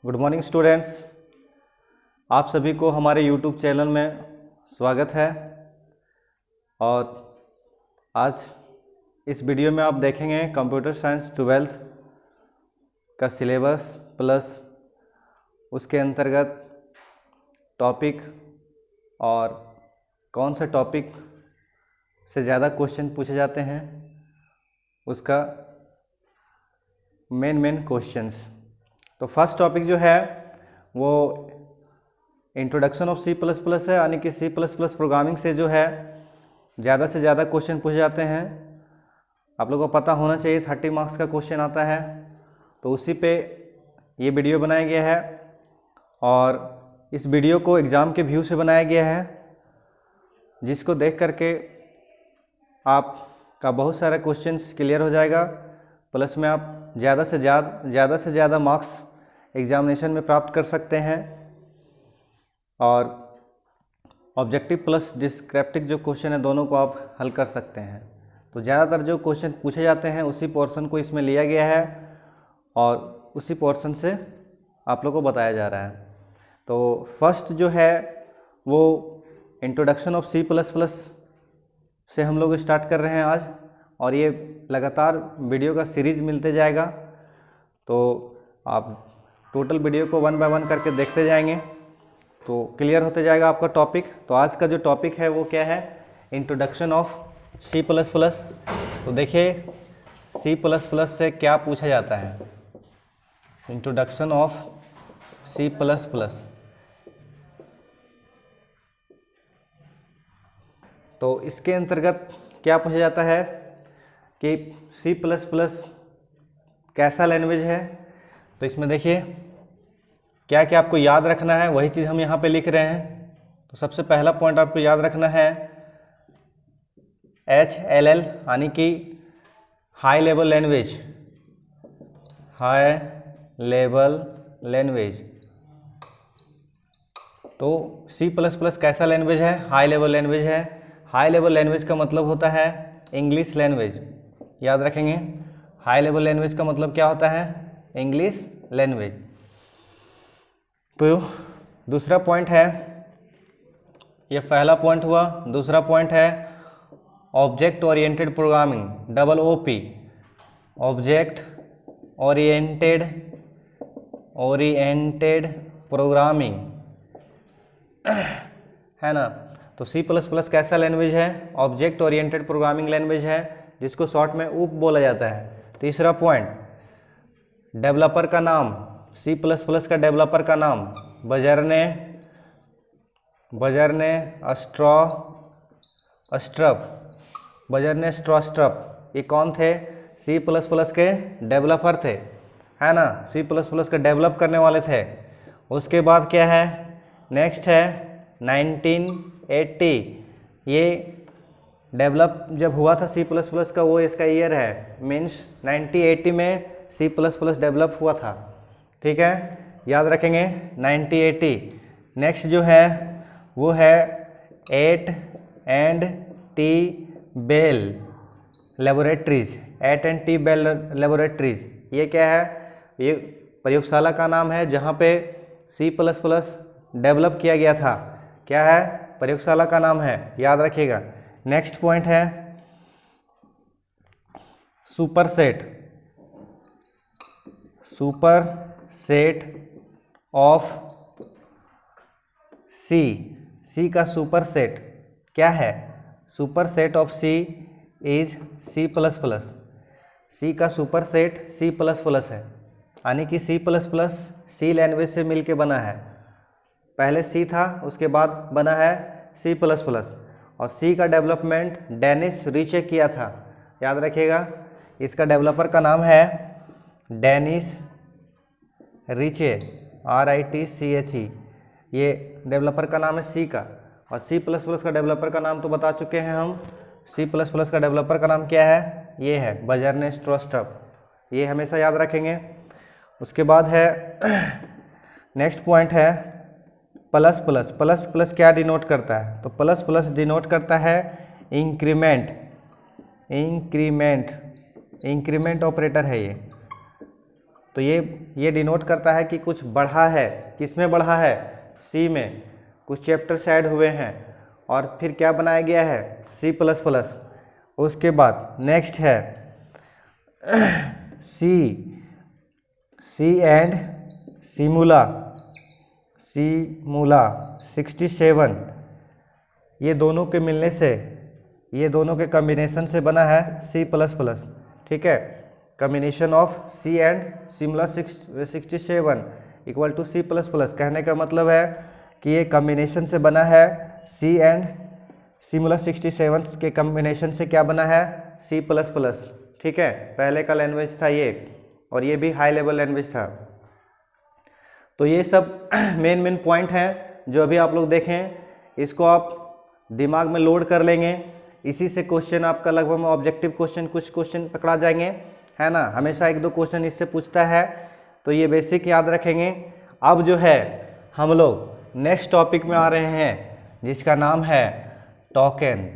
Good morning students. आप सभी को हमारे यूट्यूब चैनल में स्वागत है। और आज इस वीडियो में आप देखेंगे कंप्यूटर साइंस 12th का सिलेबस प्लस उसके अंतर्गत टॉपिक और कौन सा टॉपिक से ज़्यादा क्वेश्चन पूछे जाते हैं उसका मेन क्वेश्चंस। तो फर्स्ट टॉपिक जो है वो इंट्रोडक्शन ऑफ C++ है, यानी कि C++ प्रोग्रामिंग से जो है ज़्यादा से ज़्यादा क्वेश्चन पूछे जाते हैं। आप लोगों को पता होना चाहिए 30 मार्क्स का क्वेश्चन आता है, तो उसी पे ये वीडियो बनाया गया है। और इस वीडियो को एग्ज़ाम के व्यू से बनाया गया है, जिसको देख करके आपका बहुत सारा क्वेश्चंस क्लियर हो जाएगा, प्लस में आप ज़्यादा से ज़्यादा मार्क्स एग्जामिनेशन में प्राप्त कर सकते हैं। और ऑब्जेक्टिव प्लस डिस्क्रिप्टिव जो क्वेश्चन है दोनों को आप हल कर सकते हैं। तो ज़्यादातर जो क्वेश्चन पूछे जाते हैं उसी पोर्शन को इसमें लिया गया है और उसी पोर्शन से आप लोगों को बताया जा रहा है। तो फर्स्ट जो है वो इंट्रोडक्शन ऑफ C++ से हम लोग स्टार्ट कर रहे हैं आज, और ये लगातार वीडियो का सीरीज मिलते जाएगा। तो आप टोटल वीडियो को 1 बाय 1 करके देखते जाएंगे तो क्लियर होते जाएगा आपका टॉपिक। तो आज का जो टॉपिक है वो क्या है, इंट्रोडक्शन ऑफ C++। तो देखिए C++ से क्या पूछा जाता है, इंट्रोडक्शन ऑफ C++। तो इसके अंतर्गत क्या पूछा जाता है कि C++ कैसा लैंग्वेज है। तो इसमें देखिए क्या क्या आपको याद रखना है, वही चीज़ हम यहाँ पे लिख रहे हैं। तो सबसे पहला पॉइंट आपको याद रखना है HLL, यानी कि high level language. High level language. तो C++ कैसा लैंग्वेज है, हाई लेवल लैंग्वेज है। हाई लेवल लैंग्वेज का मतलब होता है इंग्लिश लैंग्वेज, याद रखेंगे। हाई लेवल लैंग्वेज का मतलब क्या होता है, इंग्लिश लैंग्वेज। तो दूसरा पॉइंट है, ये पहला पॉइंट हुआ। दूसरा पॉइंट है object oriented programming, OOP। Object oriented programming है ना। तो C++ कैसा लैंग्वेज है, ऑब्जेक्ट ओरिएंटेड प्रोग्रामिंग लैंग्वेज है, जिसको शॉर्ट में OOP बोला जाता है। तीसरा पॉइंट, डेवलपर का नाम, C++ का डेवलपर का नाम बजरने स्ट्रॉस्ट्रप। ये कौन थे, C++ के डेवलपर थे, है ना। C++ का डेवलप करने वाले थे। उसके बाद क्या है, नेक्स्ट है 1980। ये डेवलप जब हुआ था C++ का, वो इसका ईयर है, मीन्स 1980 में C++ डेवलप हुआ था। ठीक है, याद रखेंगे 1980। नेक्स्ट जो है वो है 8&T bell laboratories. 8&T bell laboratories ये क्या है, ये प्रयोगशाला का नाम है जहाँ पे C++ डेवलप किया गया था। क्या है, प्रयोगशाला का नाम है, याद रखिएगा। नेक्स्ट पॉइंट है सुपरसेट ऑफ C का सुपरसेट क्या है, superset of C is C++। C का सुपरसेट C++ है, यानी कि C++ लैंग्वेज से मिलके बना है। पहले C था, उसके बाद बना है C++। और C का डेवलपमेंट डेनिस रिचे किया था, याद रखिएगा। इसका डेवलपर का नाम है डेनिस रिचे, RITCHE। ये डेवलपर का नाम है C का। और C++ का डेवलपर का नाम तो बता चुके हैं हम। C++ का डेवलपर का नाम क्या है, ये है बजरने स्ट्रॉस्ट्रप। ये हमेशा याद रखेंगे। उसके बाद है नेक्स्ट पॉइंट है प्लस प्लस क्या डिनोट करता है, तो प्लस डिनोट करता है इंक्रीमेंट ऑपरेटर है ये। तो ये डिनोट करता है कि कुछ बढ़ा है। किस में बढ़ा है? सी में। कुछ चैप्टर्स ऐड हुए हैं और फिर क्या बनाया गया है? C plus plus. उसके बाद नेक्स्ट है सी एंड सिमुला 67। ये दोनों के मिलने से, ये दोनों के कॉम्बिनेशन से बना है सी प्लस प्लस। ठीक है, कॉम्बिनेशन ऑफ सी एंड सिमुला 67 equal to C plus plus. कहने का मतलब है कि ये कॉम्बिनेशन से बना है सी एंड सिमुला 67 के कॉम्बिनेशन से क्या बना है? C plus plus. ठीक है, पहले का लैंग्वेज था ये, और ये भी हाई लेवल लैंग्वेज था। तो ये सब मेन पॉइंट हैं जो अभी आप लोग देखें, इसको आप दिमाग में लोड कर लेंगे। इसी से क्वेश्चन आपका लगभग ऑब्जेक्टिव क्वेश्चन, कुछ क्वेश्चन पकड़ा जाएंगे, है ना। हमेशा 1-2 क्वेश्चन इससे पूछता है, तो ये बेसिक याद रखेंगे। अब जो है हम लोग नेक्स्ट टॉपिक में आ रहे हैं जिसका नाम है टोकन।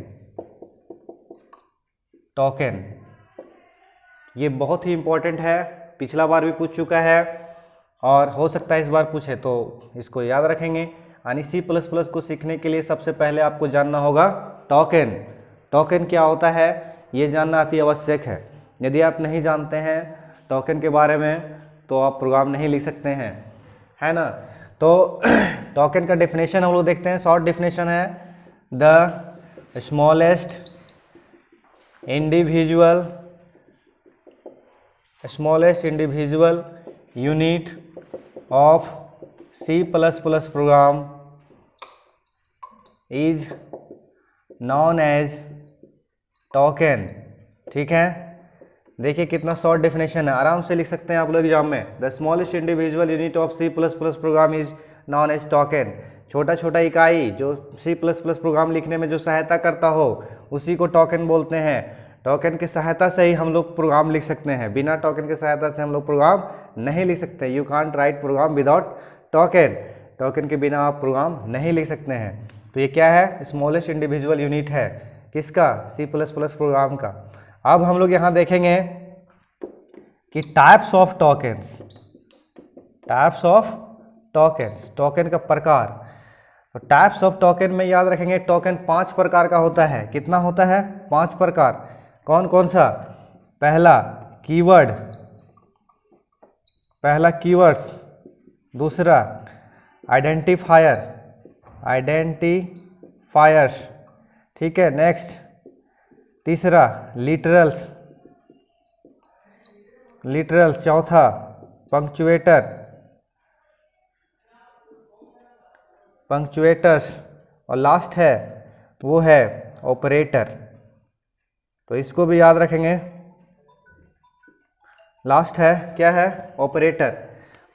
ये बहुत ही इंपॉर्टेंट है, पिछला बार भी पूछ चुका है और हो सकता है इस बार पूछे, तो इसको याद रखेंगे। यानी सी प्लस प्लस को सीखने के लिए सबसे पहले आपको जानना होगा टोकन क्या होता है, ये जानना अति आवश्यक है। यदि आप नहीं जानते हैं टोकन के बारे में तो आप प्रोग्राम नहीं लिख सकते हैं, है ना। तो टोकन का डेफिनेशन हम लोग देखते हैं। शॉर्ट डेफिनेशन है the smallest individual unit of C++ program is known as token। ठीक है, देखिए कितना शॉर्ट डेफिनेशन है, आराम से लिख सकते हैं आप लोग एग्जाम में। The smallest individual unit of C++ program is known as token. छोटा इकाई जो C++ प्रोग्राम लिखने में जो सहायता करता हो उसी को टोकन बोलते हैं। टोकन की सहायता से ही हम लोग प्रोग्राम लिख सकते हैं, बिना टोकन की सहायता से हम लोग प्रोग्राम नहीं लिख सकते। You can't write program without token के बिना आप प्रोग्राम नहीं लिख सकते हैं। तो ये क्या है? स्मॉलेस्ट इंडिविजुअल यूनिट है, किसका? C++ प्रोग्राम का। अब हम लोग यहाँ देखेंगे कि टाइप्स ऑफ टोकन का प्रकार। तो टाइप्स ऑफ टोकन में याद रखेंगे टोकन 5 प्रकार का होता है। कितना होता है? 5 प्रकार। कौन कौन सा? पहला कीवर्ड्स, दूसरा आइडेंटिफायर्स, ठीक है। नेक्स्ट तीसरा लिटरल्स, चौथा पंक्चुएटर्स, और लास्ट है वो है ऑपरेटर। तो इसको भी याद रखेंगे। लास्ट है क्या है? ऑपरेटर।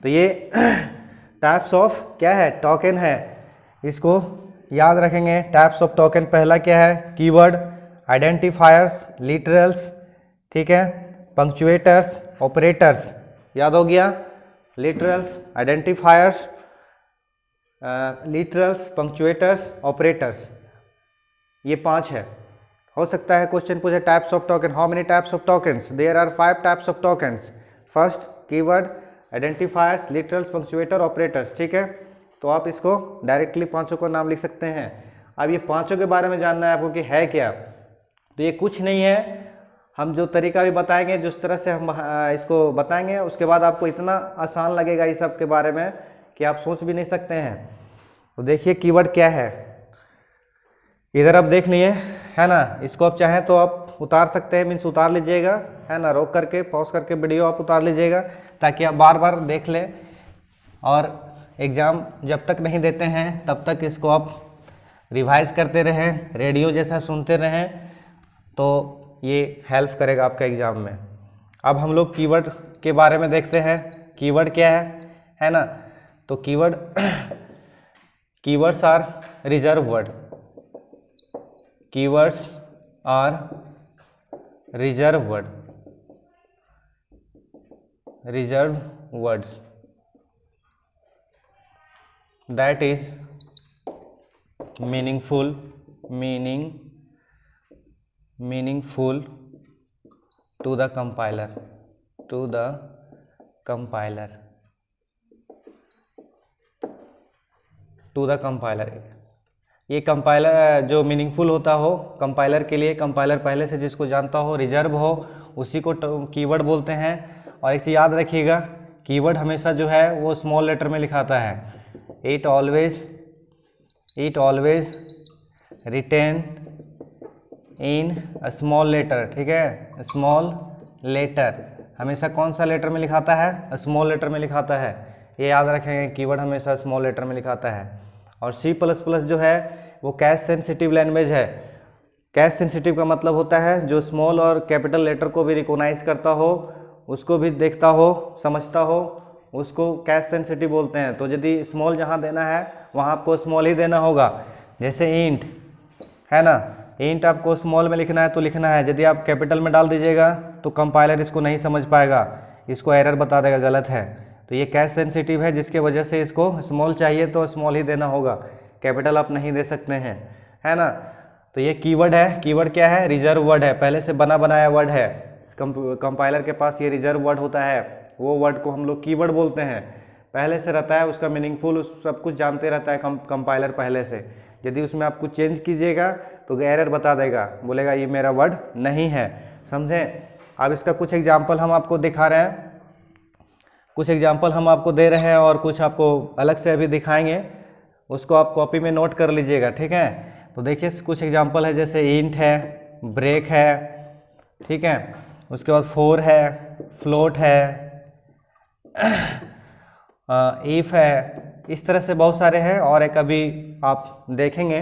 तो ये टाइप्स ऑफ क्या है? टोकन है, इसको याद रखेंगे। टाइप्स ऑफ टोकन पहला क्या है? कीवर्ड, आइडेंटिफायर्स, लिटरल्स, ठीक है, पंक्चुएटर्स, ऑपरेटर्स। याद हो गया? लिटरल्स, आइडेंटिफायर्स, पंक्चुएटर्स, ऑपरेटर्स, ये 5 है। हो सकता है क्वेश्चन पूछे types of token, how many types of tokens? There are 5 types of tokens. First keyword, identifiers, literals, punctuator, operators. ठीक है, तो आप इसको डायरेक्टली 5 को नाम लिख सकते हैं। अब ये 5 के बारे में जानना है आपको कि है क्या। तो ये कुछ नहीं है, हम जो तरीका भी बताएंगे, जिस तरह से हम इसको बताएंगे, उसके बाद आपको इतना आसान लगेगा इस सब के बारे में कि आप सोच भी नहीं सकते हैं। तो देखिए कीवर्ड क्या है, इधर आप देख लिए, है ना। इसको आप चाहें तो आप उतार सकते हैं, मीन्स उतार लीजिएगा, है ना। रोक करके पॉज करके वीडियो आप उतार लीजिएगा ताकि आप बार बार देख लें, और एग्ज़ाम जब तक नहीं देते हैं तब तक इसको आप रिवाइज करते रहें, रेडियो जैसा सुनते रहें, तो ये हेल्प करेगा आपका एग्ज़ाम में। अब हम लोग कीवर्ड के बारे में देखते हैं। कीवर्ड क्या है ना। तो keywords are reserved word. Keywords are reserved words that is meaningful to the compiler, compiler, to the compiler. ये कंपाइलर जो मीनिंगफुल होता हो कंपाइलर के लिए, कंपाइलर पहले से जिसको जानता हो, रिजर्व हो, उसी को कीवर्ड बोलते हैं। और एक चीज़ याद रखिएगा, कीवर्ड हमेशा जो है वो स्मॉल लेटर में लिखाता है। It always written in small letter, ठीक है, स्मॉल लेटर हमेशा कौन सा लेटर में लिखाता है? स्मॉल लेटर में लिखाता है। ये याद रखेंगे, कीवर्ड हमेशा स्मॉल लेटर में लिखाता है। और C++ जो है वो कैश सेंसिटिव लैंग्वेज है। कैश सेंसिटिव का मतलब होता है जो स्मॉल और कैपिटल लेटर को भी रिकॉग्नाइज करता हो, उसको भी देखता हो, समझता हो, उसको कैश सेंसिटिव बोलते हैं। तो यदि स्मॉल जहाँ देना है वहाँ आपको स्मॉल ही देना होगा। जैसे इंट है ना, इंट आपको स्मॉल में लिखना है तो लिखना है। यदि आप कैपिटल में डाल दीजिएगा तो कंपाइलर इसको नहीं समझ पाएगा, इसको एरर बता देगा, गलत है। तो ये कैश सेंसिटिव है, जिसके वजह से इसको स्मॉल चाहिए तो स्मॉल ही देना होगा, कैपिटल आप नहीं दे सकते हैं, है ना। तो ये कीवर्ड है। कीवर्ड क्या है? रिजर्व वर्ड है, पहले से बना बनाया वर्ड है। कंपाइलर के पास ये रिजर्व वर्ड होता है, वो वर्ड को हम लोग कीवर्ड बोलते हैं। पहले से रहता है, उसका मीनिंगफुल सब कुछ जानते रहता है कंपाइलर पहले से। यदि उसमें आप कुछ चेंज कीजिएगा तो एरर बता देगा, बोलेगा ये मेरा वर्ड नहीं है, समझें। अब इसका कुछ एग्जाम्पल हम आपको दिखा रहे हैं, कुछ एग्जाम्पल हम आपको दे रहे हैं और कुछ आपको अलग से अभी दिखाएंगे, उसको आप कॉपी में नोट कर लीजिएगा, ठीक है। तो देखिए कुछ एग्जाम्पल है, जैसे इंट है, ब्रेक है, ठीक है, उसके बाद फोर है, फ्लोट है, इफ है, इस तरह से बहुत सारे हैं। और एक अभी आप देखेंगे,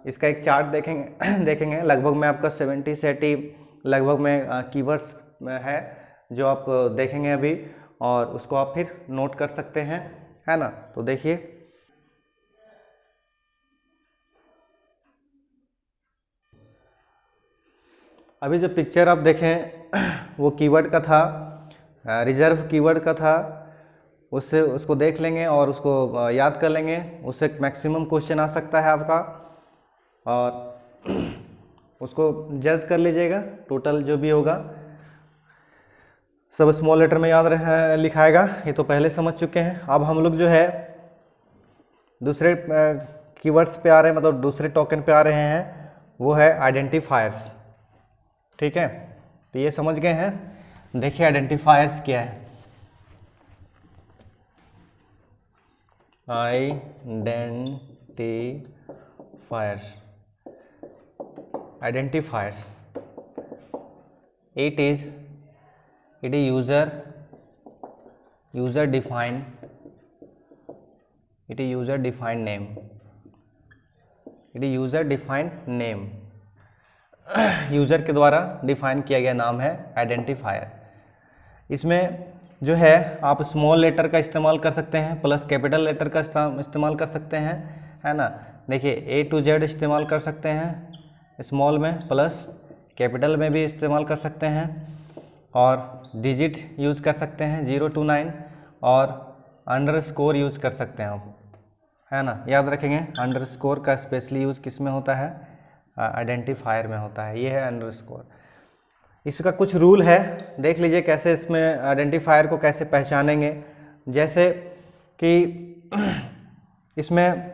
इसका एक चार्ट देखेंगे देखेंगे लगभग में आपका 70 से 80 लगभग में कीवर्ड्स है जो आप देखेंगे अभी, और उसको आप फिर नोट कर सकते हैं, है ना। तो देखिए अभी जो पिक्चर आप देखें वो कीवर्ड का था, रिजर्व कीवर्ड का था। उससे उसको देख लेंगे और उसको याद कर लेंगे, उससे मैक्सिमम क्वेश्चन आ सकता है आपका। और उसको जज कर लीजिएगा, टोटल जो भी होगा सब स्मॉल लेटर में याद लिखाएगा। ये तो पहले समझ चुके हैं। अब हम लोग जो है दूसरे कीवर्ड्स पे आ रहे हैं, मतलब दूसरे टोकन पे आ रहे हैं, वो है आइडेंटिफायर्स, ठीक है। तो ये समझ गए हैं। देखिए आइडेंटिफायर्स क्या है। Identifiers it is user defined name, user के द्वारा डिफाइन किया गया नाम है आइडेंटिफायर। इसमें जो है आप स्मॉल लेटर का इस्तेमाल कर सकते हैं, प्लस कैपिटल लेटर का इस्तेमाल कर सकते हैं, है ना। देखिए A to Z इस्तेमाल कर सकते हैं स्मॉल में, प्लस कैपिटल में भी इस्तेमाल कर सकते हैं, और डिजिट यूज़ कर सकते हैं 0 to 9, और अंडरस्कोर यूज़ कर सकते हैं आप, है ना। याद रखेंगे अंडरस्कोर का स्पेशली यूज़ किस में होता है? आइडेंटिफायर में होता है। ये है अंडरस्कोर। इसका कुछ रूल है, देख लीजिए कैसे इसमें आइडेंटिफायर को कैसे पहचानेंगे। जैसे कि इसमें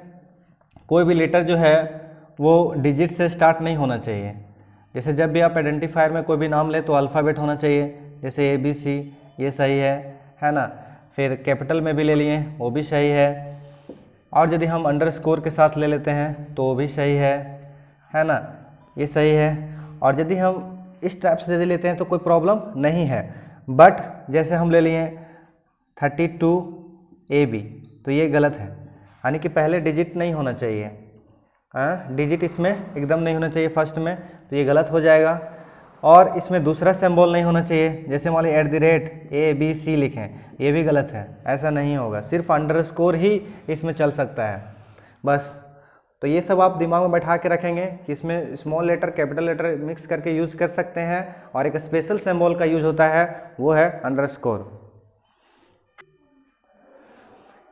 कोई भी लेटर जो है वो डिजिट से स्टार्ट नहीं होना चाहिए। जैसे जब भी आप आइडेंटिफायर में कोई भी नाम ले तो अल्फ़ाबेट होना चाहिए, जैसे ABC, ये सही है ना। फिर कैपिटल में भी ले लिए वो भी सही है, और यदि हम अंडरस्कोर के साथ ले लेते हैं तो वो भी सही है ना, ये सही है। और यदि हम इस टाइप से यदि लेते हैं तो कोई प्रॉब्लम नहीं है। बट जैसे हम ले लिए 32AB, तो ये गलत है, यानी कि पहले डिजिट नहीं होना चाहिए, डिजिट इसमें एकदम नहीं होना चाहिए फर्स्ट में, तो ये गलत हो जाएगा। और इसमें दूसरा सिंबल नहीं होना चाहिए, जैसे मान लीजिए @ABC लिखें, ये भी गलत है, ऐसा नहीं होगा, सिर्फ अंडरस्कोर ही इसमें चल सकता है बस। तो ये सब आप दिमाग में बैठा के रखेंगे कि इसमें small letter capital letter mix करके यूज़ कर सकते हैं, और एक स्पेशल सिंबल का यूज होता है, वो है अंडरस्कोर।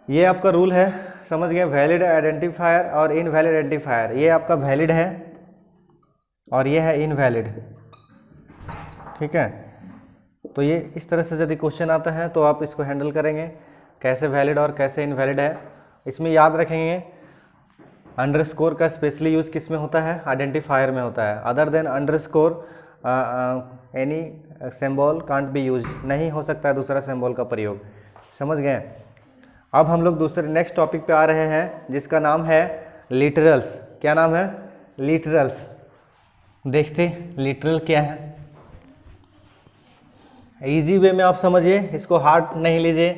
ये आपका रूल है, समझ गए। वैलिड आइडेंटिफायर और इनवैलिड आइडेंटिफायर, ये आपका वैलिड है और ये है इनवैलिड, ठीक है। तो ये इस तरह से यदि क्वेश्चन आता है तो आप इसको हैंडल करेंगे, कैसे वैलिड और कैसे इनवैलिड है। इसमें याद रखेंगे अंडरस्कोर का स्पेशली यूज किस में होता है, आइडेंटिफायर में होता है। Other than underscore any symbol can't be use, नहीं हो सकता है दूसरा सिंबल का प्रयोग। समझ गए। अब हम लोग दूसरे नेक्स्ट टॉपिक पे आ रहे हैं जिसका नाम है लिटरल्स। क्या नाम है? लिटरल्स। देखते लिटरल क्या है। इजी वे में आप समझिए, इसको हार्ड नहीं लीजिए,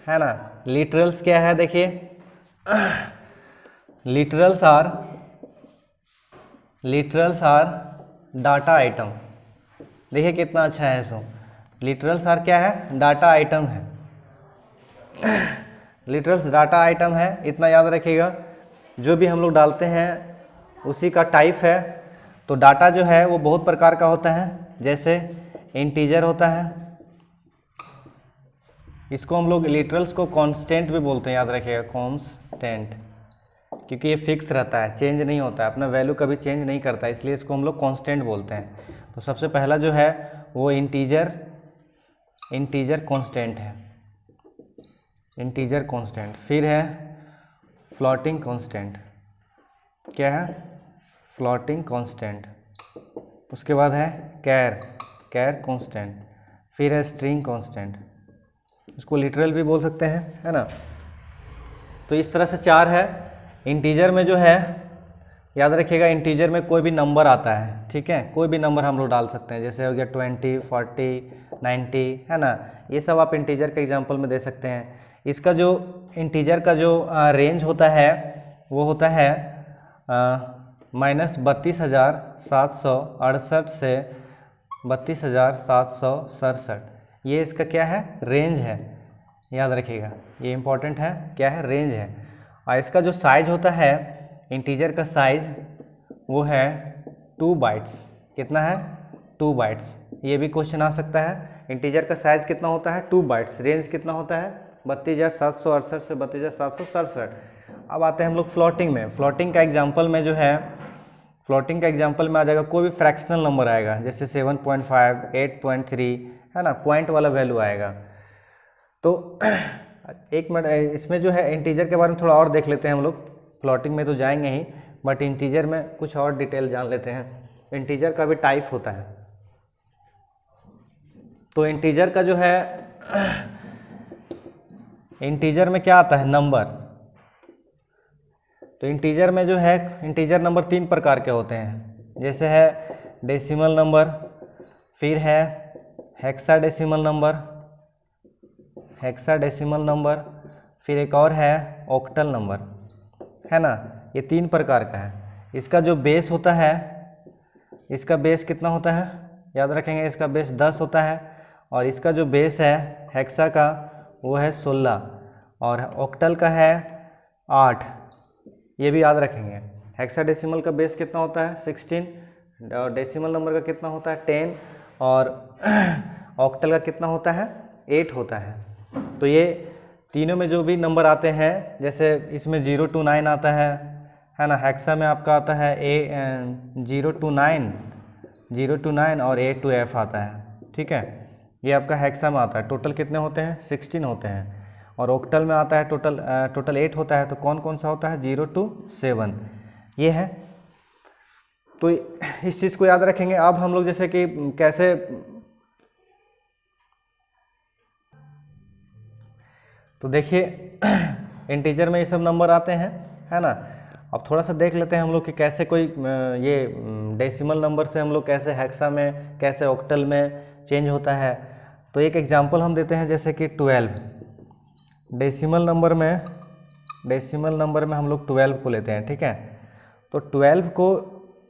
है ना। लिटरल्स क्या है देखिए, लिटरल्स आर डाटा आइटम। देखिए कितना अच्छा है इसको। लिटरल्स आर क्या है? डाटा आइटम है। लिटरल्स डाटा आइटम है, इतना याद रखिएगा। जो भी हम लोग डालते हैं उसी का टाइप है। तो डाटा जो है वो बहुत प्रकार का होता है, जैसे इंटीजर होता है, इसको हम लोग लिटरल्स को कांस्टेंट भी बोलते हैं, याद रखिएगा कांस्टेंट, क्योंकि ये फिक्स रहता है, चेंज नहीं होता है, अपना वैल्यू कभी चेंज नहीं करता है, इसलिए इसको हम लोग कांस्टेंट बोलते हैं। तो सबसे पहला जो है वो इंटीजर कांस्टेंट है, इंटीजर कांस्टेंट। फिर है फ्लोटिंग कांस्टेंट। क्या है? Floating constant. उसके बाद है कैर कांस्टेंट। फिर है स्ट्रिंग कांस्टेंट, इसको लिटरल भी बोल सकते हैं, है ना। तो इस तरह से चार है। इंटीजर में जो है याद रखिएगा, इंटीजर में कोई भी नंबर आता है, ठीक है, कोई भी नंबर हम लोग डाल सकते हैं, जैसे हो गया 20, 40, 90, है ना। ये सब आप इंटीजर के एग्जांपल में दे सकते हैं। इसका जो इंटीजर का जो रेंज होता है वो होता है -32,768 से 32,767। ये इसका क्या है? रेंज है, याद रखिएगा, ये इंपॉर्टेंट है। क्या है? रेंज है। और इसका जो साइज होता है इंटीजर का साइज वो है 2 बाइट्स। कितना है? 2 बाइट्स। ये भी क्वेश्चन आ सकता है, इंटीजर का साइज कितना होता है? 2 बाइट्स। रेंज कितना होता है? 32,768 से 32,767। अब आते हैं हम लोग फ्लोटिंग में। फ्लोटिंग का एग्जाम्पल में जो है, फ्लोटिंग का एग्जाम्पल में आ जाएगा कोई भी फ्रैक्शनल नंबर आएगा, जैसे 7.5, 8.3, है ना, पॉइंट वाला वैल्यू आएगा। तो एक मिनट, इसमें जो है इंटीजर के बारे में थोड़ा और देख लेते हैं हम लोग। फ्लोटिंग में तो जाएंगे ही, बट इंटीजर में कुछ और डिटेल जान लेते हैं। इंटीजर का भी टाइप होता है। तो इंटीजर का जो है, इंटीजर में क्या आता है? नंबर। तो इंटीजर में जो है, इंटीजर नंबर 3 प्रकार के होते हैं, जैसे है डेसिमल नंबर, फिर है हेक्साडेसिमल नंबर, फिर एक और है ऑक्टल नंबर, है ना। ये 3 प्रकार का है। इसका जो बेस होता है, इसका बेस कितना होता है? याद रखेंगे, इसका बेस 10 होता है, और इसका जो बेस है हेक्सा का वो है 16, और ऑक्टल का है 8। ये भी याद रखेंगे। हेक्साडेसिमल का बेस कितना होता है? 16, और डेसिमल नंबर का कितना होता है? 10, और ऑक्टल का कितना होता है? 8 होता है। तो ये तीनों में जो भी नंबर आते हैं, जैसे इसमें 0 to 9 आता है ना। हेक्सा में आपका आता है 0 to 9 और A to F आता है, ठीक है। ये आपका हेक्सा में आता है। टोटल कितने होते हैं? 16 होते हैं। और ऑक्टल में आता है टोटल 8 होता है। तो कौन कौन सा होता है? 0 to 7 ये है। तो इस चीज़ को याद रखेंगे। अब हम लोग जैसे कि कैसे, तो देखिए इंटीजर में ये सब नंबर आते हैं, है ना। अब थोड़ा सा देख लेते हैं हम लोग कि कैसे कोई ये डेसिमल नंबर से हम लोग कैसे हेक्सा में, कैसे ऑक्टल में चेंज होता है। तो एक एग्जांपल हम देते हैं, जैसे कि 12। डेसिमल नंबर में हम लोग 12 को लेते हैं, ठीक है। तो 12 को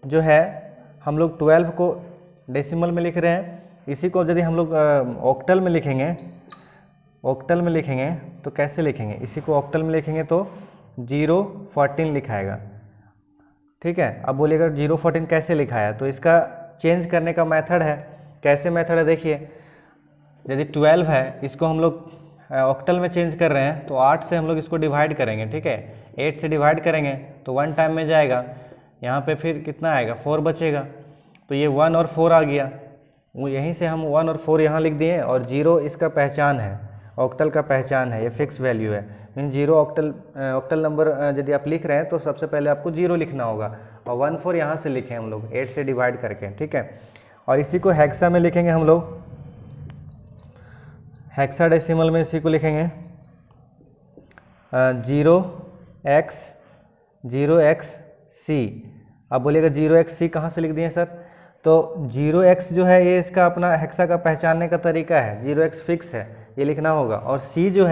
जो है हम लोग 12 को डेसिमल में लिख रहे हैं। इसी को यदि हम लोग ऑक्टल में लिखेंगे तो कैसे लिखेंगे? इसी को ऑक्टल में लिखेंगे तो 014 लिखाएगा, ठीक है। अब बोलिएगा 014 कैसे लिखा है? तो इसका चेंज करने का मेथड है। कैसे मेथड है? देखिए, यदि 12 है, इसको हम लोग ऑक्टल में चेंज कर रहे हैं, तो 8 से हम लोग इसको डिवाइड करेंगे, ठीक है। 8 से डिवाइड करेंगे तो 1 टाइम में जाएगा, यहाँ पे फिर कितना आएगा? 4 बचेगा। तो ये 1 और 4 आ गया, वो यहीं से हम 1 और 4 यहाँ लिख दिए, और 0 इसका पहचान है, ऑक्टल का पहचान है, ये फिक्स वैल्यू है। मीन 0 ऑक्टल नंबर यदि आप लिख रहे हैं तो सबसे पहले आपको 0 लिखना होगा, और 1 4 यहाँ से लिखें हम लोग 8 से डिवाइड करके, ठीक है। और इसी को हेक्सा में लिखेंगे हम लोग, हेक्साडेसिमल में इसी को लिखेंगे 0x C। अब बोलिएगा 0x C कहाँ से लिख दिए सर? तो 0x जो है ये इसका अपना हेक्सा का पहचानने का तरीका है, 0x फिक्स है, ये लिखना होगा। और C जो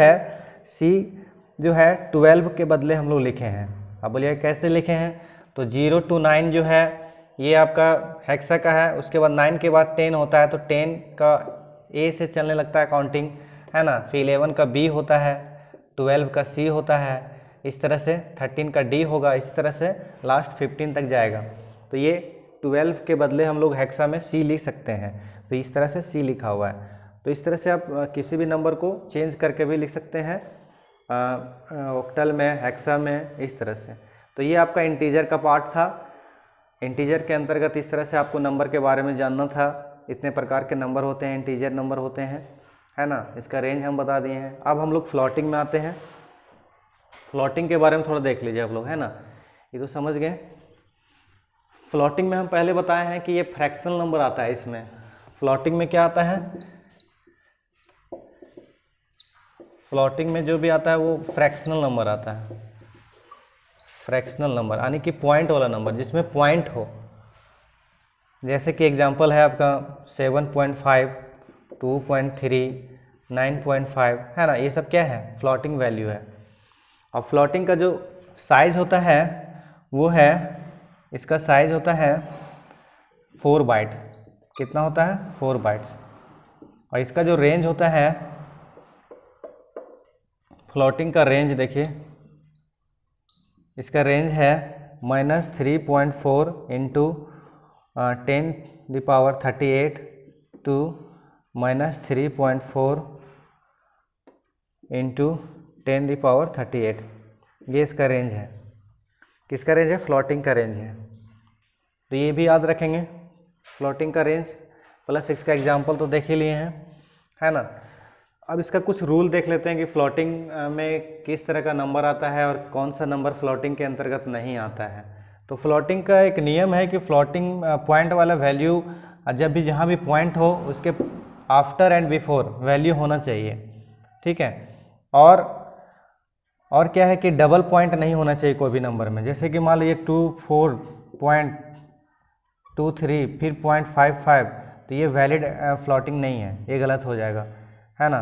है 12 के बदले हम लोग लिखे हैं। अब बोलिएगा कैसे लिखे हैं? तो 0 to 9 जो है ये आपका हेक्सा का है, उसके बाद 9 के बाद 10 होता है, तो 10 का A से चलने लगता है काउंटिंग, है ना। फिर 11 का B होता है, 12 का C होता है, इस तरह से 13 का D होगा, इस तरह से लास्ट 15 तक जाएगा। तो ये 12 के बदले हम लोग हेक्सा में C लिख सकते हैं, तो इस तरह से C लिखा हुआ है। तो इस तरह से आप किसी भी नंबर को चेंज करके भी लिख सकते हैं, ऑक्टल में, हेक्सा में, इस तरह से। तो ये आपका इंटीजर का पार्ट था। इंटीजर के अंतर्गत इस तरह से आपको नंबर के बारे में जानना था। इतने प्रकार के नंबर होते हैं, इंटीजर नंबर होते हैं, है ना। इसका रेंज हम बता दिए हैं। अब हम लोग फ्लोटिंग में आते हैं। फ्लोटिंग के बारे में थोड़ा देख लीजिए आप लोग, है ना। ये तो समझ गए। फ्लोटिंग में हम पहले बताए हैं कि ये फ्रैक्शनल नंबर आता है। इसमें फ्लोटिंग में क्या आता है? फ्लोटिंग में जो भी आता है वो फ्रैक्शनल नंबर आता है। फ्रैक्शनल नंबर यानी कि पॉइंट वाला नंबर, जिसमें पॉइंट हो। जैसे कि एग्जांपल है आपका 7.5, 2.3, 9.5, है ना। ये सब क्या है? फ्लोटिंग वैल्यू है। अब फ्लोटिंग का जो साइज होता है वो है, इसका साइज होता है 4 बाइट। कितना होता है? 4 बाइट्स। और इसका जो रेंज होता है, फ्लोटिंग का रेंज देखिए, इसका रेंज है -3.4 इंटू 10⁻38 टू -3.4 इंटू 10⁻38। ये इसका रेंज है। किसका रेंज है? फ्लोटिंग का रेंज है। तो ये भी याद रखेंगे, फ्लोटिंग का रेंज प्लस इसका एग्जाम्पल तो देख ही लिए हैं, है ना। अब इसका कुछ रूल देख लेते हैं कि फ्लोटिंग में किस तरह का नंबर आता है और कौन सा नंबर फ्लोटिंग के अंतर्गत नहीं आता है। तो फ्लोटिंग का एक नियम है कि फ्लोटिंग पॉइंट वाला वैल्यू जब भी जहाँ भी पॉइंट हो उसके आफ्टर एंड बिफोर वैल्यू होना चाहिए, ठीक है। और क्या है कि डबल पॉइंट नहीं होना चाहिए कोई भी नंबर में। जैसे कि मान लीजिए 24.23 फिर 0.55, तो ये वैलिड फ्लोटिंग नहीं है, ये गलत हो जाएगा, है ना।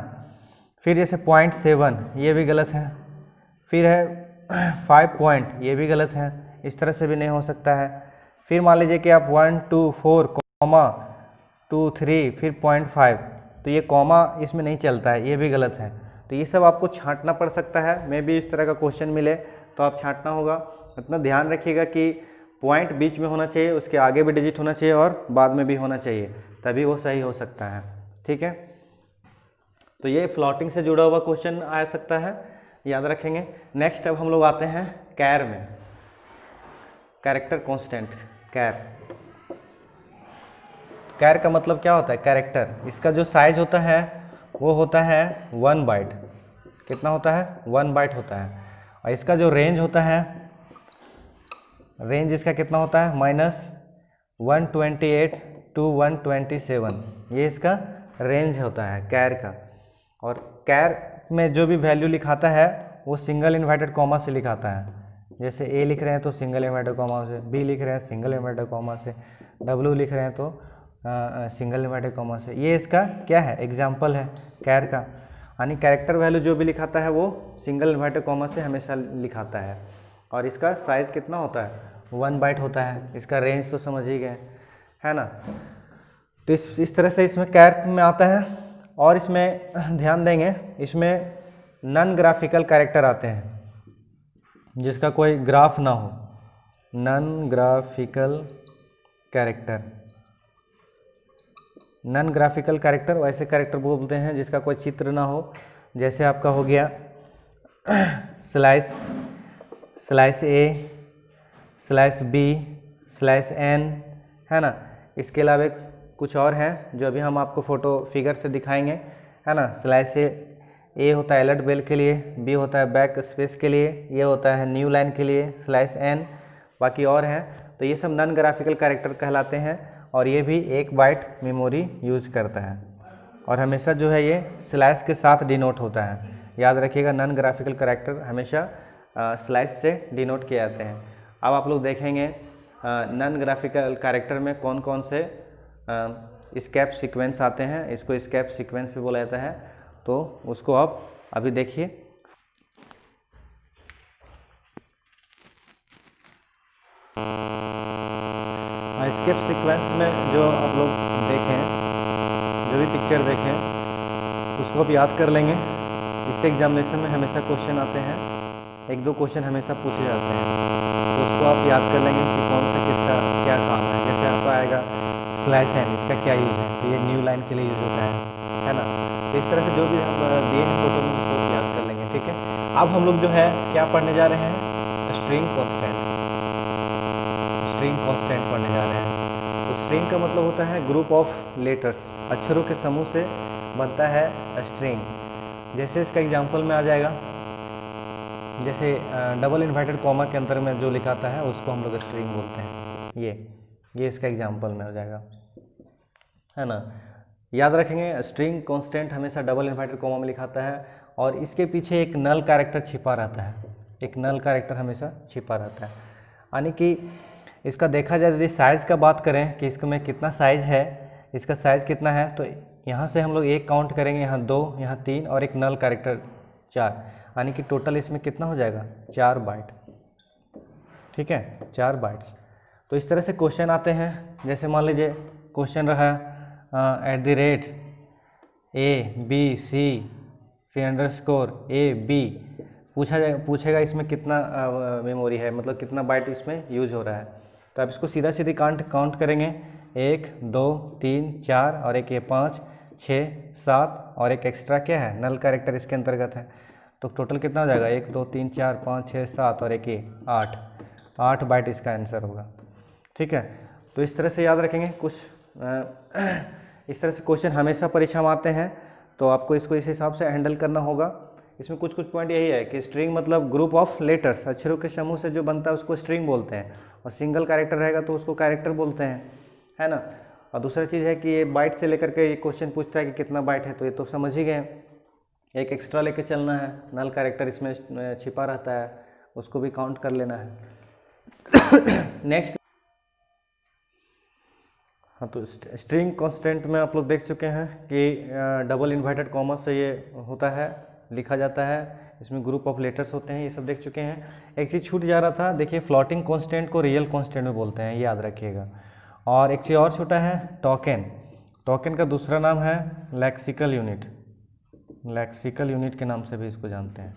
फिर जैसे 0.7, ये भी गलत है। फिर है 5 पॉइंट, ये भी गलत है, इस तरह से भी नहीं हो सकता है। फिर मान लीजिए कि आप 1 2 4 कॉमा 2 3 फिर 0.5, तो ये कॉमा इसमें नहीं चलता है, ये भी गलत है। तो ये सब आपको छांटना पड़ सकता है। मे भी इस तरह का क्वेश्चन मिले तो आप छांटना होगा। इतना ध्यान रखिएगा कि पॉइंट बीच में होना चाहिए, उसके आगे भी डिजिट होना चाहिए और बाद में भी होना चाहिए, तभी वो सही हो सकता है, ठीक है। तो ये फ्लोटिंग से जुड़ा हुआ क्वेश्चन आ सकता है, याद रखेंगे। नेक्स्ट अब हम लोग आते हैं कैर में, कैरेक्टर कांस्टेंट। कैर का मतलब क्या होता है? कैरेक्टर। इसका जो साइज होता है वो होता है 1 बाइट। कितना होता है? 1 बाइट होता है। और इसका जो रेंज होता है, रेंज इसका कितना होता है? -128 टू 127, ये इसका रेंज होता है कैर का। और कैर में जो भी वैल्यू लिखाता है वो सिंगल इन्वर्टेड कॉमा से लिखाता है। जैसे ए लिख रहे हैं तो सिंगल इन्वर्टेड कॉमा से, बी लिख रहे हैं सिंगल इन्वर्टेड कॉमा से, डब्ल्यू लिख रहे हैं तो सिंगल इन्वर्टेड कॉमा से। ये इसका क्या है? एग्जाम्पल है कैर का। यानी कैरेक्टर वैल्यू जो भी लिखाता है वो सिंगल इन्वर्टेड कॉमा से हमेशा लिखाता है। और इसका साइज़ कितना होता है? 1 बाइट होता है। इसका रेंज तो समझ ही गए, है ना। तो इस तरह से इसमें कैर में आता है। और इसमें ध्यान देंगे, इसमें नॉन ग्राफिकल कैरेक्टर आते हैं जिसका कोई ग्राफ ना हो। Non graphical character, non graphical character वैसे कैरेक्टर बोलते हैं जिसका कोई चित्र ना हो। जैसे आपका हो गया स्लाइस ए, स्लाइस बी, स्लाइस एन, है ना। इसके अलावा कुछ और हैं जो अभी हम आपको फोटो फिगर से दिखाएंगे, है ना। स्लैश ए होता है अलर्ट बेल के लिए, बी होता है बैक स्पेस के लिए, ये होता है न्यू लाइन के लिए, स्लैश एन, बाकी और हैं। तो ये सब नॉन ग्राफिकल कैरेक्टर कहलाते हैं और ये भी 1 बाइट मेमोरी यूज़ करता है और हमेशा जो है ये स्लैश के साथ डिनोट होता है। याद रखिएगा, नॉन ग्राफिकल कैरेक्टर हमेशा स्लैश से डिनोट किए जाते हैं। अब आप लोग देखेंगे नॉन ग्राफिकल कैरेक्टर में कौन कौन से स्केप सीक्वेंस आते हैं। इसको स्केप सीक्वेंस भी बोला जाता है, तो उसको आप अभी देखिए। स्केप सीक्वेंस में जो आप लोग देखें, जो भी पिक्चर देखें उसको आप याद कर लेंगे। इससे एग्जामिनेशन में हमेशा क्वेश्चन आते हैं, 1-2 क्वेश्चन हमेशा पूछे जाते हैं, तो उसको आप याद कर लेंगे कि कौन सा किसका क्या काम है। जैसे आपको आएगा स्लैश एन, इसका क्या यूज़ है, तो ये न्यू लाइन के लिए यूज़ होता है ना। तो इस तरह से जो भी हम दिए हैं फोटो में उसको याद कर लेंगे, ठीक है। अब हम लोग जो है क्या पढ़ने जा रहे हैं, स्ट्रिंग कांस्टेंट। स्ट्रिंग कांस्टेंट पढ़ने जा रहे हैं। तो स्ट्रिंग का मतलब होता है ग्रुप ऑफ लेटर्स, अक्षरों के समूह से बनता है स्ट्रिंग। जैसे इसका एग्जांपल में आ जाएगा, जैसे डबल इन्वर्टेड कॉमा के अंदर में जो लिखाता है उसको हम लोग स्ट्रिंग बोलते हैं। ये इसका एग्जांपल में हो जाएगा, है ना। याद रखेंगे, स्ट्रिंग कांस्टेंट हमेशा डबल इन्वर्टेड कॉमा में लिखाता है और इसके पीछे एक नल कैरेक्टर छिपा रहता है, एक नल कैरेक्टर हमेशा छिपा रहता है। यानी कि इसका देखा जाए, यदि साइज़ का बात करें कि इसमें कितना साइज़ है, इसका साइज़ कितना है, तो यहाँ से हम लोग 1 काउंट करेंगे, यहाँ 2, यहाँ 3 और एक नल कैरेक्टर 4, यानी कि टोटल इसमें कितना हो जाएगा 4 बाइट, ठीक है, 4 बाइट्स। तो इस तरह से क्वेश्चन आते हैं। जैसे मान लीजिए क्वेश्चन रहा @ABC फिर अंडरस्कोर AB, पूछेगा इसमें कितना मेमोरी है, मतलब कितना बाइट इसमें यूज हो रहा है। तो आप इसको सीधा सीधी काउंट करेंगे, 1 2 3 4 और एक ये 5 6 7 और एक एक्स्ट्रा क्या है, नल कैरेक्टर इसके अंतर्गत है। तो टोटल कितना हो जाएगा, 1 2 3 4 5 6 7 और एक ये 8 बाइट इसका आंसर होगा, ठीक है। तो इस तरह से याद रखेंगे। कुछ इस तरह से क्वेश्चन हमेशा परीक्षा में आते हैं, तो आपको इसको इस हिसाब से हैंडल करना होगा। इसमें कुछ पॉइंट यही है कि स्ट्रिंग मतलब ग्रुप ऑफ लेटर्स, अक्षरों के समूह से जो बनता है उसको स्ट्रिंग बोलते हैं, और सिंगल कैरेक्टर रहेगा तो उसको कैरेक्टर बोलते हैं, है ना। और दूसरा चीज़ है कि ये बाइट से लेकर के ये क्वेश्चन पूछता है कि कितना बाइट है, तो ये तो समझ ही गए, एक एक्स्ट्रा लेके चलना है, नल कैरेक्टर इसमें छिपा रहता है, उसको भी काउंट कर लेना है। नेक्स्ट, हाँ, तो स्ट्रिंग कांस्टेंट में आप लोग देख चुके हैं कि डबल इन्वर्टेड कॉमा से ये होता है, लिखा जाता है, इसमें ग्रुप ऑफ लेटर्स होते हैं, ये सब देख चुके हैं। एक चीज़ छूट जा रहा था, देखिए फ्लोटिंग कांस्टेंट को रियल कांस्टेंट में बोलते हैं, ये याद रखिएगा। और एक चीज़ और छूटा है, टोकन। टोकन का दूसरा नाम है लेक्सिकल यूनिट, लेक्सिकल यूनिट के नाम से भी इसको जानते हैं,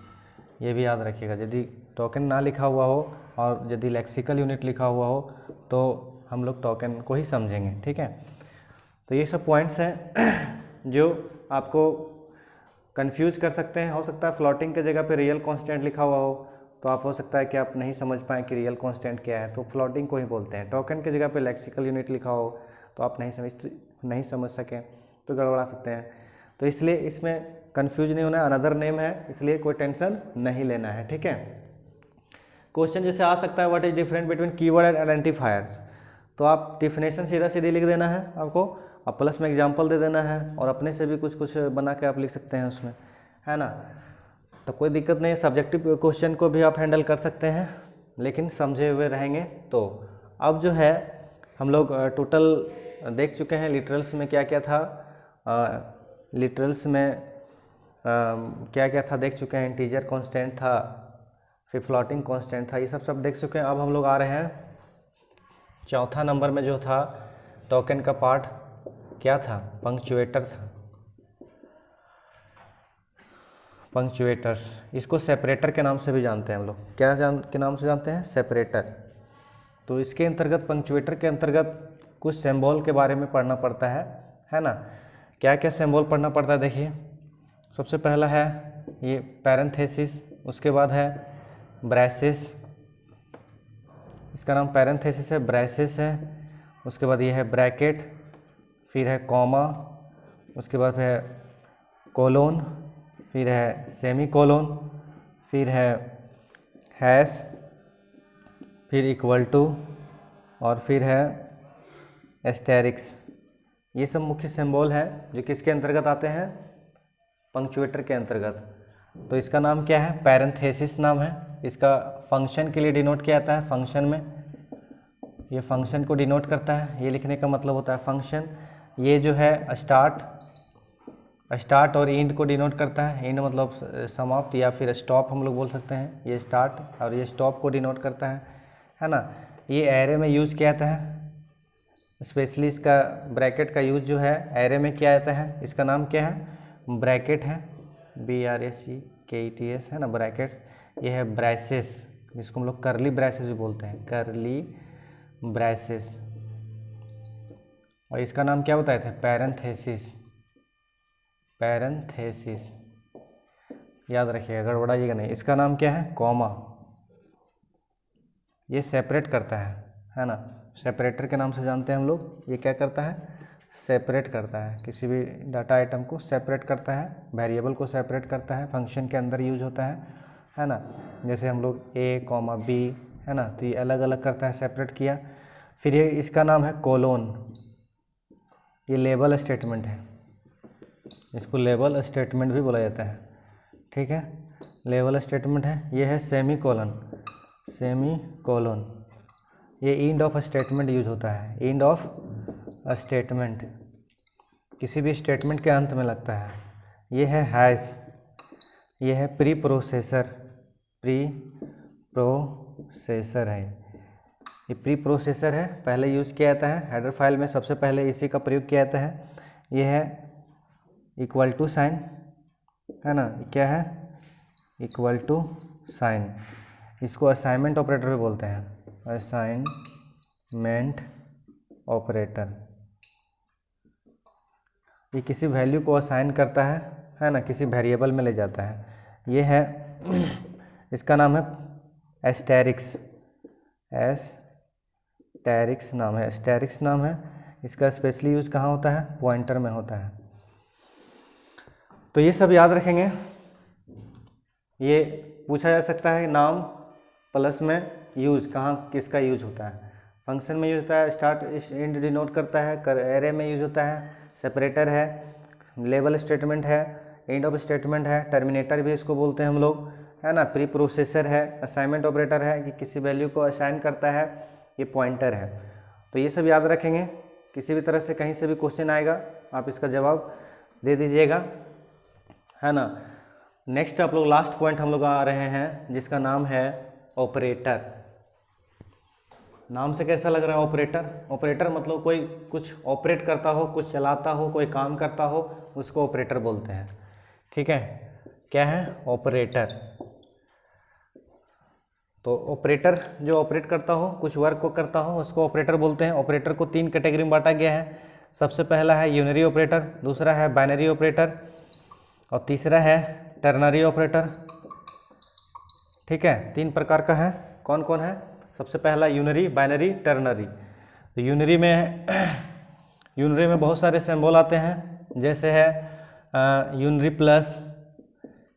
ये भी याद रखिएगा। यदि टोकन ना लिखा हुआ हो और यदि लेक्सिकल यूनिट लिखा हुआ हो तो हम लोग टोकन को ही समझेंगे, ठीक है। तो ये सब पॉइंट्स हैं जो आपको कंफ्यूज कर सकते हैं। हो सकता है फ्लोटिंग के जगह पे रियल कांस्टेंट लिखा हुआ हो, तो आप हो सकता है कि आप नहीं समझ पाएँ कि रियल कांस्टेंट क्या है, तो फ्लोटिंग को ही बोलते हैं। टोकन के जगह पे लेक्सिकल यूनिट लिखा हो तो आप नहीं समझ सकें तो गड़बड़ा सकते हैं। तो इसलिए इसमें कंफ्यूज नहीं होना है, अनदर नेम है, इसलिए कोई टेंशन नहीं लेना है, ठीक है। क्वेश्चन जैसे आ सकता है, what is different between keyword and identifiers, तो आप डिफिनेशन सीधा सीधी लिख देना है आपको, और प्लस में एग्जांपल दे देना है, और अपने से भी कुछ बना के आप लिख सकते हैं उसमें, है ना। तो कोई दिक्कत नहीं है, सब्जेक्टिव क्वेश्चन को भी आप हैंडल कर सकते हैं, लेकिन समझे हुए रहेंगे। तो अब जो है हम लोग टोटल देख चुके हैं लिटरल्स में क्या क्या था, लिटरल्स में क्या क्या था देख चुके हैं, इंटीजर कांस्टेंट था, फिर फ्लोटिंग कांस्टेंट था, ये सब देख चुके हैं। अब हम लोग आ रहे हैं चौथा नंबर में जो था टोकन का पार्ट, क्या था, पंक्चुएटर था, पंक्चुएटर्स। इसको सेपरेटर के नाम से भी जानते हैं हम लोग, क्या के नाम से जानते हैं, सेपरेटर। तो इसके अंतर्गत, पंक्चुएटर के अंतर्गत कुछ सिंबल के बारे में पढ़ना पड़ता है ना। क्या क्या सिंबल पढ़ना पड़ता है, देखिए। सबसे पहला है ये पैरेंथेसिस, उसके बाद है ब्रैसेस, इसका नाम पैरेंथेसिस है, ब्रैसेस है, उसके बाद ये है ब्रैकेट, फिर है कॉमा, उसके बाद है कोलोन, फिर है सेमी कोलोन, फिर है हैश, फिर इक्वल टू, और फिर है एस्टेरिक्स। ये सब मुख्य सिंबल है जो किसके अंतर्गत आते हैं, पंक्चुएटर के अंतर्गत। तो इसका नाम क्या है, पैरेंथेसिस नाम है। इसका फंक्शन के लिए डिनोट किया जाता है, फंक्शन में ये फंक्शन को डिनोट करता है। ये लिखने का मतलब होता है फंक्शन। ये जो है स्टार्ट और एंड को डिनोट करता है। एंड मतलब समाप्त या फिर स्टॉप हम लोग बोल सकते हैं। ये स्टार्ट और ये स्टॉप को डिनोट करता है ना। ये एरे में यूज़ किया जाता है, स्पेशली इसका ब्रैकेट का यूज़ जो है एरे में किया जाता है। इसका नाम क्या है, ब्रैकेट है, BRACKETS है ना, ब्रैकेट्स। ये है ब्रैसेस, जिसको हम लोग करली ब्रैसेस भी बोलते हैं, करली ब्रैसेस। और इसका नाम क्या बताए थे, पैरेंथेसिस। पैरेंथेसिस याद रखिएगा, गड़बड़ाइएगा नहीं। इसका नाम क्या है, कॉमा। ये सेपरेट करता है ना, सेपरेटर के नाम से जानते हैं हम लोग। ये क्या करता है, सेपरेट करता है, किसी भी डाटा आइटम को सेपरेट करता है, वेरिएबल को सेपरेट करता है, फंक्शन के अंदर यूज होता है ना। जैसे हम लोग A, B है ना, तो ये अलग अलग करता है, सेपरेट किया। फिर ये इसका नाम है कोलोन। ये लेबल स्टेटमेंट है, इसको लेबल स्टेटमेंट भी बोला जाता है, ठीक है, लेबल स्टेटमेंट है। ये है सेमी कोलन, सेमी कोलन। ये एंड ऑफ स्टेटमेंट यूज होता है, एंड ऑफ स्टेटमेंट किसी भी स्टेटमेंट के अंत में लगता है। ये है हैश, ये है प्री प्रोसेसर, प्री प्रोसेसर है। ये प्री प्रोसेसर है, पहले यूज़ किया जाता है हेडर फाइल में, सबसे पहले इसी का प्रयोग किया जाता है। ये है इक्वल टू साइन है ना, क्या है, इक्वल टू साइन। इसको असाइनमेंट ऑपरेटर भी बोलते हैं, असाइनमेंट ऑपरेटर। ये किसी वैल्यू को असाइन करता है ना, किसी वेरिएबल में ले जाता है। ये है इसका नाम है एस्टेरिक्स, एस्टेरिक्स नाम है, एस्टेरिक्स नाम है। इसका स्पेशली यूज कहाँ होता है, पॉइंटर में होता है। तो ये सब याद रखेंगे। ये पूछा जा सकता है नाम प्लस में यूज कहाँ किसका यूज होता है, फंक्शन में यूज होता है, स्टार्ट एंड डिनोट करता है, एरे में यूज होता है, सेपरेटर है, लेबल स्टेटमेंट है, एंड ऑफ स्टेटमेंट है, टर्मिनेटर भी इसको बोलते हैं हम लोग, है ना, प्री प्रोसेसर है, असाइनमेंट ऑपरेटर है कि किसी वैल्यू को असाइन करता है, ये पॉइंटर है। तो ये सब याद रखेंगे। किसी भी तरह से कहीं से भी क्वेश्चन आएगा आप इसका जवाब दे दीजिएगा, है ना। नेक्स्ट आप लोग लास्ट पॉइंट हम लोग आ रहे हैं जिसका नाम है ऑपरेटर। नाम से कैसा लग रहा है ऑपरेटर, ऑपरेटर मतलब कोई कुछ ऑपरेट करता हो, कुछ चलाता हो, कोई काम करता हो, उसको ऑपरेटर बोलते हैं, ठीक है। क्या है, ऑपरेटर। तो ऑपरेटर जो ऑपरेट करता हो, कुछ वर्क को करता हो, उसको ऑपरेटर बोलते हैं। ऑपरेटर को 3 कैटेगरी में बांटा गया है। सबसे पहला है यूनरी ऑपरेटर, दूसरा है बाइनरी ऑपरेटर और तीसरा है टर्नरी ऑपरेटर, ठीक है। 3 प्रकार का है। कौन कौन है, सबसे पहला यूनरी, बाइनरी, टर्नरी। तो यूनरी में बहुत सारे सिंबल आते हैं, जैसे है यूनरी प्लस,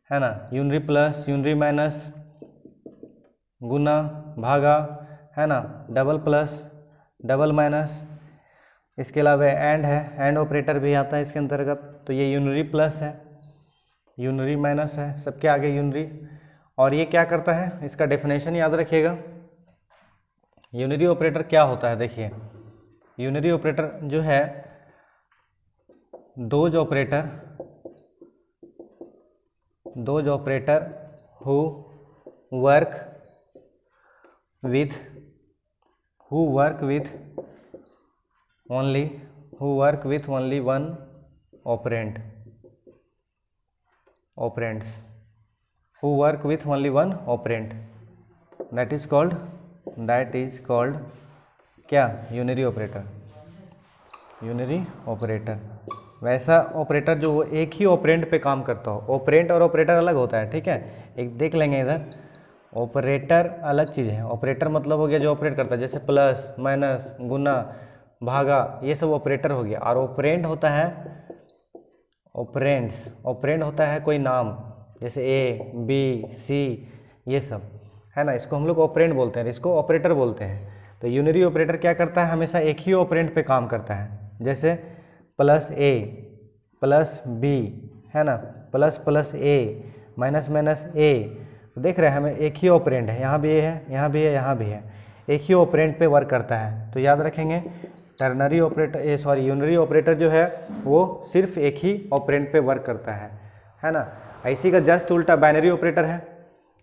है ना, यूनरी प्लस, यूनरी माइनस, गुना, भागा, है ना, डबल प्लस, डबल माइनस। इसके अलावा एंड है, एंड ऑपरेटर भी आता है इसके अंतर्गत। तो ये यूनरी प्लस है, यूनरी माइनस है, सबके आगे यूनरी। और ये क्या करता है, इसका डेफिनेशन याद रखिएगा। यूनरी ऑपरेटर क्या होता है, देखिए यूनरी ऑपरेटर जो है, those operator who work with only one operands, who work with only one operand, that is called क्या, यूनरी ऑपरेटर। वैसा ऑपरेटर जो वो एक ही ऑपरेंड पे काम करता हो। ऑपरेंड और ऑपरेटर अलग होता है, ठीक है। एक देख लेंगे इधर, ऑपरेटर अलग चीज़ है। ऑपरेटर मतलब हो गया जो ऑपरेट करता है, जैसे प्लस, माइनस, गुना, भागा, ये सब ऑपरेटर हो गया। और ऑपरेंड होता है, ऑपरेंड्स, ऑपरेंड होता है कोई नाम, जैसे ए बी सी ये सब है ना, इसको हम लोग ऑपरेंड बोलते हैं, इसको ऑपरेटर बोलते हैं। तो यूनरी ऑपरेटर क्या करता है, हमेशा एक ही ऑपरेंड पे काम करता है, जैसे प्लस ए प्लस बी है ना, प्लस प्लस ए माइनस माइनस ए। तो देख रहे हैं हमें एक ही ऑपरेंड है, यहाँ भी ए है, यहाँ भी है, यहाँ भी है, एक ही ऑपरेंड पे वर्क करता है। तो याद रखेंगे टर्नरी ऑपरेटर यूनरी ऑपरेटर जो है वो सिर्फ एक ही ऑपरेंड पे वर्क करता है ना। इसी का जस्ट उल्टा बाइनरी ऑपरेटर है,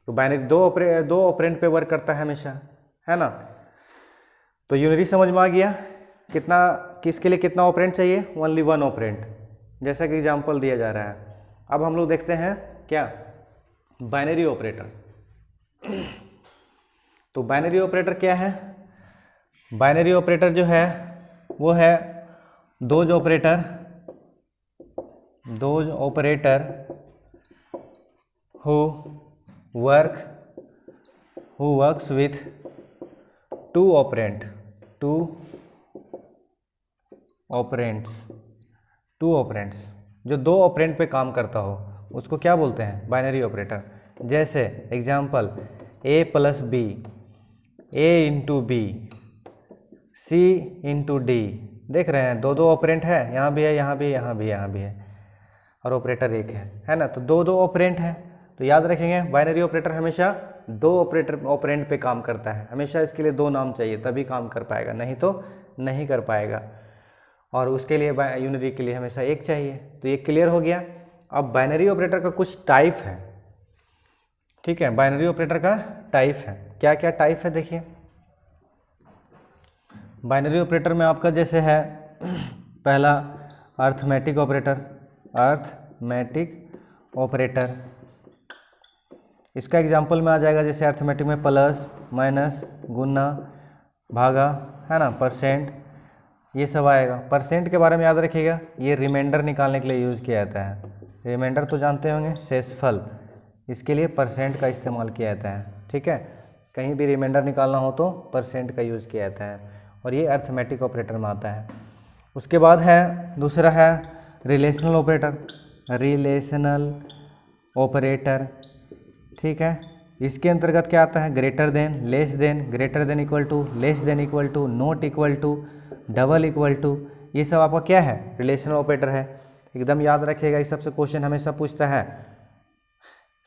तो बाइनरी दो ऑपरेंड पे वर्क करता है हमेशा, है ना। तो यूनरी समझ में आ गया, कितना किसके लिए कितना ऑपरेंड चाहिए, ओनली वन ऑपरेंड, जैसा कि एग्जांपल दिया जा रहा है। अब हम लोग देखते हैं क्या, बाइनरी ऑपरेटर। तो बाइनरी ऑपरेटर क्या है, बाइनरी ऑपरेटर जो है वो है those operator who works with two operands, जो दो ऑपरेंड पे काम करता हो उसको क्या बोलते हैं, बाइनरी ऑपरेटर। जैसे example a plus B, a into B, c into D. देख रहे हैं दो ऑपरेंट है, यहाँ भी है, यहाँ भी, यहाँ भी, यहाँ भी है, और ऑपरेटर एक है ना। तो दो ऑपरेंट है, तो याद रखेंगे बाइनरी ऑपरेटर हमेशा दो ऑपरेंड पे काम करता है, हमेशा इसके लिए दो नाम चाहिए तभी काम कर पाएगा, नहीं तो नहीं कर पाएगा। और उसके लिए यूनरी के लिए हमेशा एक चाहिए। तो ये क्लियर हो गया। अब बाइनरी ऑपरेटर का कुछ टाइप है, ठीक है, बाइनरी ऑपरेटर का टाइप है, क्या क्या टाइप है देखिए। बाइनरी ऑपरेटर में आपका जैसे है पहला अर्थमेटिक ऑपरेटर, इसका एग्जांपल में आ जाएगा, जैसे अर्थमेटिक में प्लस माइनस गुना भागा है ना, परसेंट, ये सब आएगा। परसेंट के बारे में याद रखिएगा, ये रिमाइंडर निकालने के लिए यूज़ किया जाता है। रिमाइंडर तो जानते होंगे, शेषफल, इसके लिए परसेंट का इस्तेमाल किया जाता है, ठीक है। कहीं भी रिमाइंडर निकालना हो तो परसेंट का यूज़ किया जाता है, और ये अर्थमेटिक ऑपरेटर में आता है। उसके बाद है दूसरा है रिलेशनल ऑपरेटर, ठीक है। इसके अंतर्गत क्या आता है, greater than, less than, greater than equal to, less than equal to, not equal to, double equal to, ये सब आपका क्या है, रिलेशनल ऑपरेटर है। एकदम याद रखिएगा, इस सबसे क्वेश्चन हमेशा पूछता है,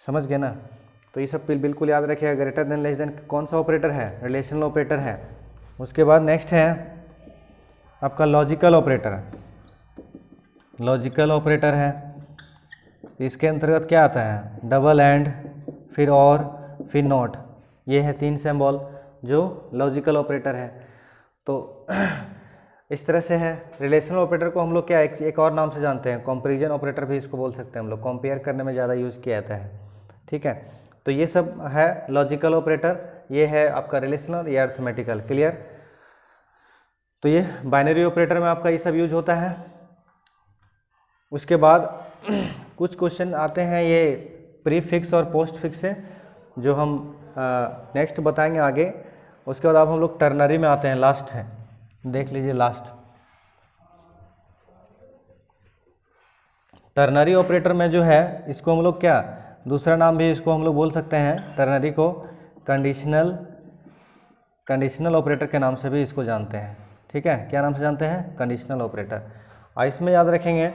समझ गए ना। तो ये सब बिल्कुल याद रखिएगा, ग्रेटर देन, लेस देन कौन सा ऑपरेटर है, रिलेशनल ऑपरेटर है। उसके बाद नेक्स्ट है आपका लॉजिकल ऑपरेटर है। इसके अंतर्गत क्या आता है, डबल एंड, फिर और, फिर नॉट, ये है 3 सिंबल जो लॉजिकल ऑपरेटर है। तो इस तरह से है। रिलेशनल ऑपरेटर को हम लोग क्या एक और नाम से जानते हैं, कंपैरिजन ऑपरेटर भी इसको बोल सकते हैं हम लोग, कंपेयर करने में ज़्यादा यूज़ किया जाता है, ठीक है। तो ये सब है लॉजिकल ऑपरेटर, ये है आपका रिलेशनल, या अर्थमेटिकल, क्लियर। तो ये बाइनरी ऑपरेटर में आपका ये सब यूज होता है। उसके बाद कुछ क्वेश्चन आते हैं ये प्रीफिक्स और पोस्ट फिक्स से, जो हम नेक्स्ट बताएंगे आगे। उसके बाद अब हम लोग टर्नरी में आते हैं, लास्ट है, देख लीजिए लास्ट। टर्नरी ऑपरेटर में जो है इसको हम लोग क्या, दूसरा नाम भी इसको हम लोग बोल सकते हैं, टर्नरी को कंडीशनल ऑपरेटर के नाम से भी इसको जानते हैं, ठीक है। क्या नाम से जानते हैं, कंडीशनल ऑपरेटर। और इसमें याद रखेंगे,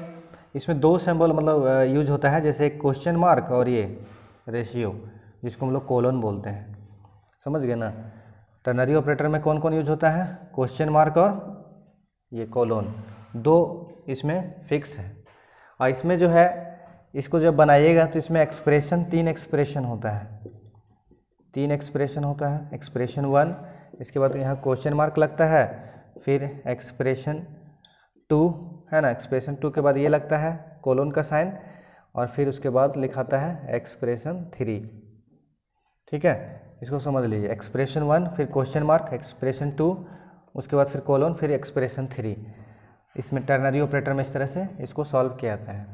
इसमें 2 सिंबल मतलब यूज होता है, जैसे क्वेश्चन मार्क और ये रेशियो, जिसको हम लोग कोलन बोलते हैं, समझ गए ना। टर्नरी ऑपरेटर में कौन कौन यूज होता है, क्वेश्चन मार्क और ये कोलन, 2 इसमें फिक्स है। और इसमें जो है इसको जब बनाइएगा तो इसमें एक्सप्रेशन 3 एक्सप्रेशन होता है, 3 एक्सप्रेशन होता है। एक्सप्रेशन 1, इसके बाद यहाँ क्वेश्चन मार्क लगता है, फिर एक्सप्रेशन 2 है ना, एक्सप्रेशन 2 के बाद ये लगता है कोलन का साइन, और फिर उसके बाद लिखाता है एक्सप्रेशन 3, ठीक है। इसको समझ लीजिए, एक्सप्रेशन 1, फिर क्वेश्चन मार्क, एक्सप्रेशन 2, उसके बाद फिर कोलन, फिर एक्सप्रेशन 3। इसमें टर्नरी ऑपरेटर में इस तरह से इसको सॉल्व किया जाता है।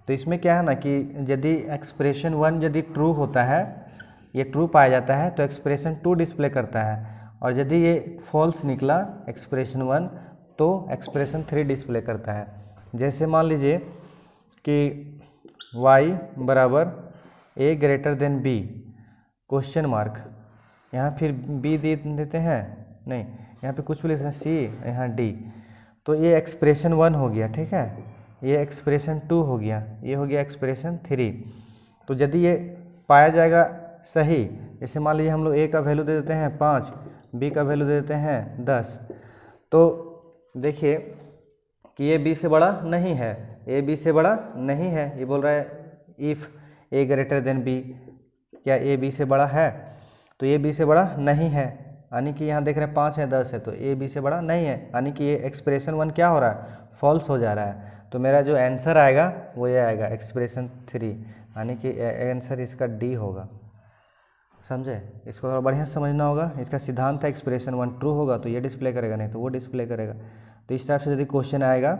तो इसमें क्या है ना कि यदि एक्सप्रेशन 1 यदि ट्रू होता है, ये ट्रू पाया जाता है, तो एक्सप्रेशन 2 डिस्प्ले करता है, और यदि ये फॉल्स निकला एक्सप्रेशन 1, तो एक्सप्रेशन 3 डिस्प्ले करता है। जैसे मान लीजिए कि y बराबर a greater than b question mark, यहाँ फिर b दे देते हैं, नहीं यहाँ पे कुछ भी लिख सकते हैं c, यहाँ d, तो ये एक्सप्रेशन 1 हो गया, ठीक है, ये एक्सप्रेशन 2 हो गया, ये हो गया एक्सप्रेशन 3। तो यदि ये पाया जाएगा सही, जैसे मान लीजिए हम लोग a का वैल्यू दे देते हैं 5, b का वैल्यू दे देते हैं 10, तो देखिए कि ये b से बड़ा नहीं है, a b से बड़ा नहीं है, ये बोल रहा है if a greater than b, क्या a b से बड़ा है, तो a b से बड़ा नहीं है, यानी कि यहाँ देख रहे हैं 5 है 10 है, तो a b से बड़ा नहीं है, यानी कि ये एक्सप्रेशन 1 क्या हो रहा है, फॉल्स हो जा रहा है। तो मेरा जो आंसर आएगा वो ये आएगा एक्सप्रेशन 3, यानी कि आंसर इसका डी होगा। समझे, इसको थोड़ा बढ़िया से समझना होगा। इसका सिद्धांत है एक्सप्रेशन 1 ट्रू होगा तो ये डिस्प्ले करेगा, नहीं तो वो डिस्प्ले करेगा। तो इस टाइप से यदि क्वेश्चन आएगा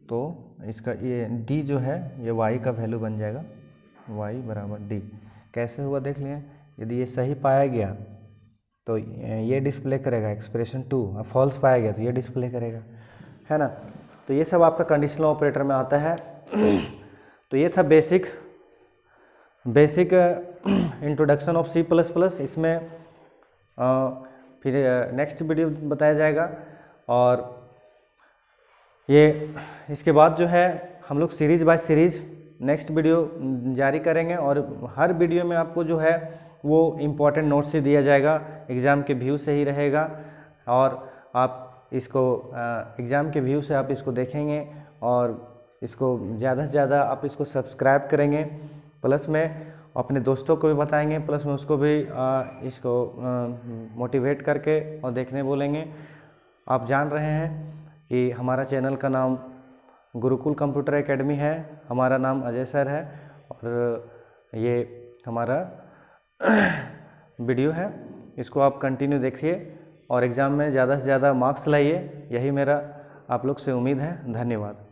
तो इसका ये डी जो है ये वाई का वैल्यू बन जाएगा, वाई बराबर डी। कैसे हुआ देख लिए, यदि ये सही पाया गया तो ये डिस्प्ले करेगा एक्सप्रेशन 2, और फॉल्स पाया गया तो ये डिस्प्ले करेगा, है ना। तो ये सब आपका कंडीशनल ऑपरेटर में आता है। तो ये था बेसिक इंट्रोडक्शन ऑफ C++। इसमें फिर नेक्स्ट वीडियो बताया जाएगा, और ये इसके बाद जो है हम लोग series by series next video जारी करेंगे, और हर वीडियो में आपको जो है वो इम्पोर्टेंट नोट्स से दिया जाएगा, एग्ज़ाम के व्यू से ही रहेगा, और आप इसको एग्ज़ाम के व्यू से आप इसको देखेंगे, और इसको ज़्यादा से ज़्यादा आप इसको सब्सक्राइब करेंगे, प्लस में अपने दोस्तों को भी बताएंगे, प्लस में उसको भी इसको मोटिवेट करके और देखने बोलेंगे। आप जान रहे हैं कि हमारा चैनल का नाम गुरुकुल कंप्यूटर एकेडमी है, हमारा नाम अजय सर है, और ये हमारा वीडियो है, इसको आप कंटिन्यू देखिए और एग्ज़ाम में ज़्यादा से ज़्यादा मार्क्स लाइए, यही मेरा आप लोग से उम्मीद है। धन्यवाद।